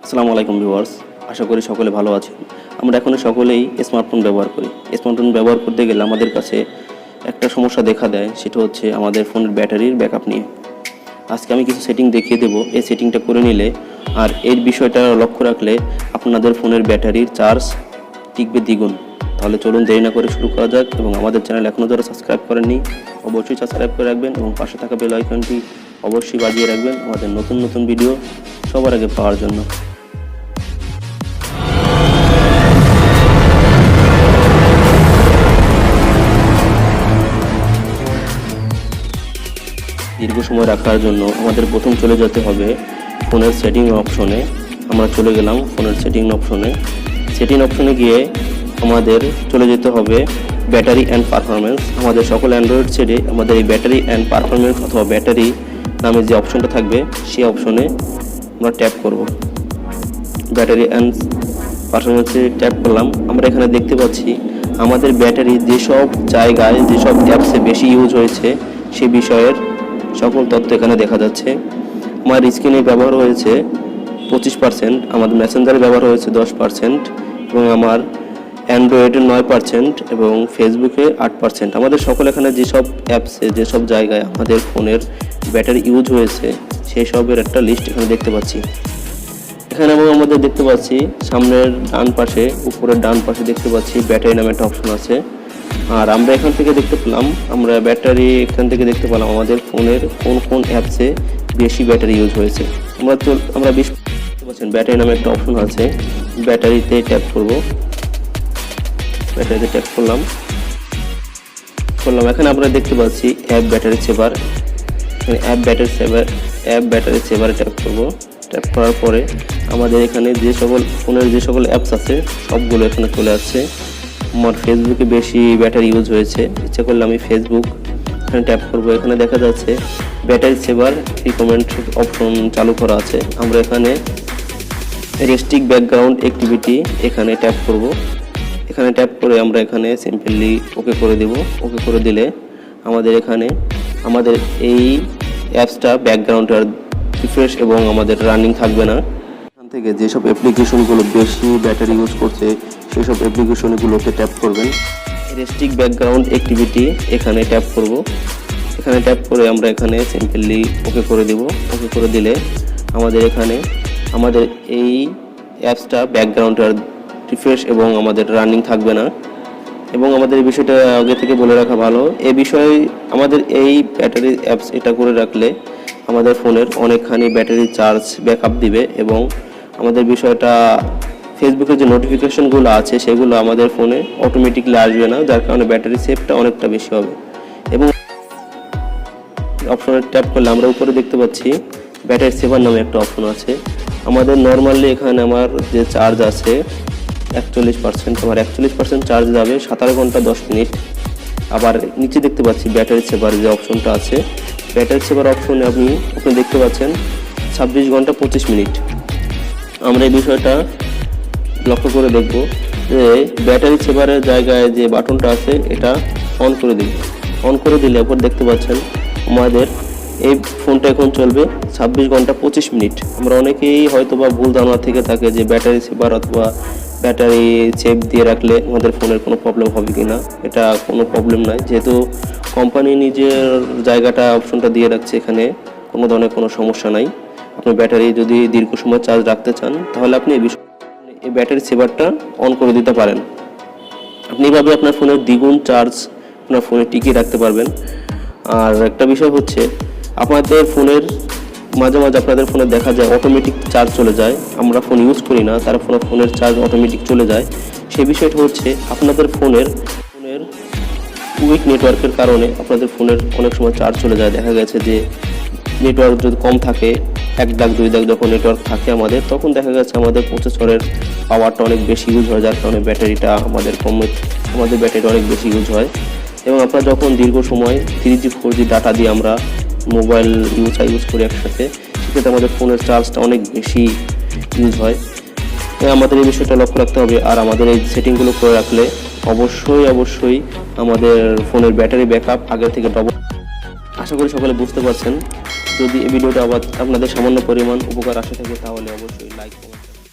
আসসালামু আলাইকুম ভিউয়ার্স, আশা করি সকলে ভালো আছেন। আমরা এখন সকলেই স্মার্টফোন ব্যবহার করি। স্মার্টফোন ব্যবহার করতে গেলে আমাদের কাছে একটা সমস্যা দেখা দেয়, সেটা হচ্ছে আমাদের ফোনের ব্যাটারির ব্যাকআপ নিয়ে। আজকে আমি কিছু সেটিং দেখিয়ে দেবো। এই সেটিংটা করে নিলে আর এই বিষয়টা লক্ষ্য রাখলে আপনাদের ফোনের ব্যাটারির চার্জ টিকবে দ্বিগুণ। তাহলে চলুন দেরি না করে শুরু করা যাক। এবং আমাদের চ্যানেল এখনও যারা সাবস্ক্রাইব করেননি অবশ্যই সাবস্ক্রাইব করে রাখবেন এবং পাশে থাকা বেল আইকনটি অবশ্যই বাজিয়ে রাখবেন আমাদের নতুন নতুন ভিডিও সবার আগে পাওয়ার জন্য। দীর্ঘ সময় রাখার জন্য আমাদের প্রথম চলে যেতে হবে ফোনের সেটিং অপশনে। আমরা চলে গেলাম ফোনের সেটিং অপশনে। সেটিং অপশনে গিয়ে আমাদের চলে যেতে হবে ব্যাটারি অ্যান্ড পারফরমেন্স। আমাদের সকল অ্যান্ড্রয়েড সেটে আমাদের এই ব্যাটারি অ্যান্ড পারফরমেন্স অথবা ব্যাটারি নামে যে অপশনটা থাকবে সেই অপশনে আমরা ট্যাপ করব। ব্যাটারি অ্যান্ড পারফরমেন্সে ট্যাপ করলাম। আমরা এখানে দেখতে পাচ্ছি আমাদের ব্যাটারি যেসব জায়গায় যেসব অ্যাপসে বেশি ইউজ হয়েছে সে বিষয়ের সকল তথ্য এখানে দেখা যাচ্ছে। আমার স্ক্রিনে ব্যবহার হয়েছে 25%, আমাদের মেসেঞ্জারে ব্যবহার হয়েছে 10% এবং আমার অ্যান্ড্রয়েডে 9% এবং ফেসবুকে 8%। আমাদের সকল এখানে যেসব অ্যাপসে যেসব জায়গায় আমাদের ফোনের ব্যাটারি ইউজ হয়েছে সেই সবের একটা লিস্ট এখানে দেখতে পাচ্ছি। এখানে আমাদের দেখতে পাচ্ছি সামনের ডান পাশে, উপরের ডান পাশে দেখতে পাচ্ছি ব্যাটারি নামে একটা অপশন আছে। আর আমরা এখান থেকে দেখতে পেলাম এখান থেকে দেখতে পেলাম আমাদের ফোনের কোন কোন অ্যাপসে বেশি ব্যাটারি ইউজ হয়েছে। আমরা দেখতে পাচ্ছেন ব্যাটারি নামে একটা অপশন আছে, ব্যাটারিতে ট্যাপ করব। ব্যাটারিতে ট্যাপ করলাম। এখানে আমরা দেখতে পাচ্ছি app battery saver. App battery সেভারে ট্যাপ করব। ট্যাপ করার পরে আমাদের এখানে ফোনের যে সকল অ্যাপস আছে সবগুলো এখানে চলে আসছে। আমার ফেসবুকে বেশি ব্যাটারি ইউজ হয়েছে, ইচ্ছা করলে আমি ফেসবুক এখানে ট্যাপ করব। এখানে দেখা যাচ্ছে ব্যাটারি সেভার রিকমেন্ড অপশন চালু করা আছে। আমরা এখানে রেস্ট্রিক্ট ব্যাকগ্রাউন্ড অ্যাক্টিভিটি এখানে ট্যাপ করব। এখানে ট্যাপ করে আমরা এখানে সিম্পলি ওকে করে দেব। ওকে করে দিলে আমাদের এই অ্যাপসটা ব্যাকগ্রাউন্ড আর রিফ্রেশ এবং আমাদের রানিং থাকবে না। এখান থেকে যেসব অ্যাপ্লিকেশনগুলো বেশি ব্যাটারি ইউজ করছে সেই সব অ্যাপ্লিকেশনগুলোতে ট্যাপ করবেন। রেস্ট্রিক্ট ব্যাকগ্রাউন্ড অ্যাক্টিভিটি এখানে ট্যাপ করব। এখানে ট্যাপ করে আমরা এখানে সিম্পলি ওকে করে দেব। ওকে করে দিলে আমাদের এই অ্যাপসটা ব্যাকগ্রাউন্ড আর রিফ্রেশ এবং আমাদের রানিং থাকবে না। এবং আমাদের এই বিষয়টা আগে থেকে বলে রাখা ভালো, এই বিষয়ে আমাদের এই ব্যাটারি অ্যাপস এটা করে রাখলে আমাদের ফোনের অনেকখানি ব্যাটারি চার্জ ব্যাকআপ দিবে এবং আমাদের বিষয়টা ফেসবুকের যে নোটিফিকেশনগুলো আছে সেগুলো আমাদের ফোনে অটোমেটিকলি আসবে না, যার কারণে ব্যাটারি সেভটা অনেকটা বেশি হবে। এবং অপশনে ট্যাপ করলে আমরা উপরে দেখতে পাচ্ছি ব্যাটারি সেভার নামে একটা অপশন আছে। আমাদের নর্মালি এখানে আমার যে চার্জ আছে 41%, আমার 41% চার্জ যাবে 17 ঘন্টা 10 মিনিট। আবার নিচে দেখতে পাচ্ছি ব্যাটারি সেভার যে অপশনটা আছে, ব্যাটারি সেভার অপশনে আপনি দেখতে পাচ্ছেন 26 ঘন্টা 25 মিনিট। আমরা এই বিষয়টা লক্ষ্য করে দেখব যে ব্যাটারি সেভারের জায়গায় যে বাটনটা আছে এটা অন করে দিই। অন করে দিলে এরপর দেখতে পাচ্ছেন আমাদের এই ফোনটা এখন চলবে 26 ঘন্টা 25 মিনিট। আমরা অনেকেই হয়তো বা ভুল ধারণা থেকে থাকে যে ব্যাটারি সেভার অথবা ব্যাটারি সেভ দিয়ে রাখলে আমাদের ফোনের কোনো প্রবলেম হবে কি না। এটা কোনো প্রবলেম নাই, যেহেতু কোম্পানি নিজের জায়গাটা অপশনটা দিয়ে রাখছে, এখানে কোনো ধরনের কোনো সমস্যা নাই। আপনি ব্যাটারি যদি দীর্ঘ সময় চার্জ রাখতে চান তাহলে আপনি এই ব্যাটারি সেভারটা অন করে দিতে পারেন। আপনি এভাবে আপনার ফোনের দ্বিগুণ চার্জ আপনার ফোনে টিকিয়ে রাখতে পারবেন। আর একটা বিষয় হচ্ছে আপনাদের ফোনের মাঝে মাঝে আপনাদের ফোনে দেখা যায় অটোমেটিক চার্জ চলে যায়, আমরা ফোন ইউজ করি না, তার ফোনের চার্জ অটোমেটিক চলে যায়। সেই বিষয়টা হচ্ছে আপনাদের ফোনের উইক নেটওয়ার্কের কারণে আপনাদের ফোনের অনেক সময় চার্জ চলে যায়। দেখা গেছে যে নেটওয়ার্ক যদি কম থাকে, 1 দাগ 2 দাগ যখন নেটওয়ার্ক থাকে আমাদের, তখন দেখা গেছে আমাদের প্রসেসরের পাওয়ারটা অনেক বেশি ইউজ হয়, যার কারণে আমাদের ব্যাটারিটা অনেক বেশি ইউজ হয়। এবং আপনারা যখন দীর্ঘ সময় 3G 4G ডাটা দিয়ে আমরা মোবাইল ইউজ করি একসাথে, সেক্ষেত্রে আমাদের ফোনের চার্জটা অনেক বেশি ইউজ হয়। আমাদের এই বিষয়টা লক্ষ্য রাখতে হবে। আর আমাদের এই সেটিংগুলো করে রাখলে অবশ্যই আমাদের ফোনের ব্যাটারি ব্যাকআপ আগের থেকে ডবল। আশা করি সকলে বুঝতে পারছেন। যদি এই ভিডিওটা আপনাদের সামান্য পরিমাণ উপকার আসে থাকে তাহলে অবশ্যই লাইক কমেন্ট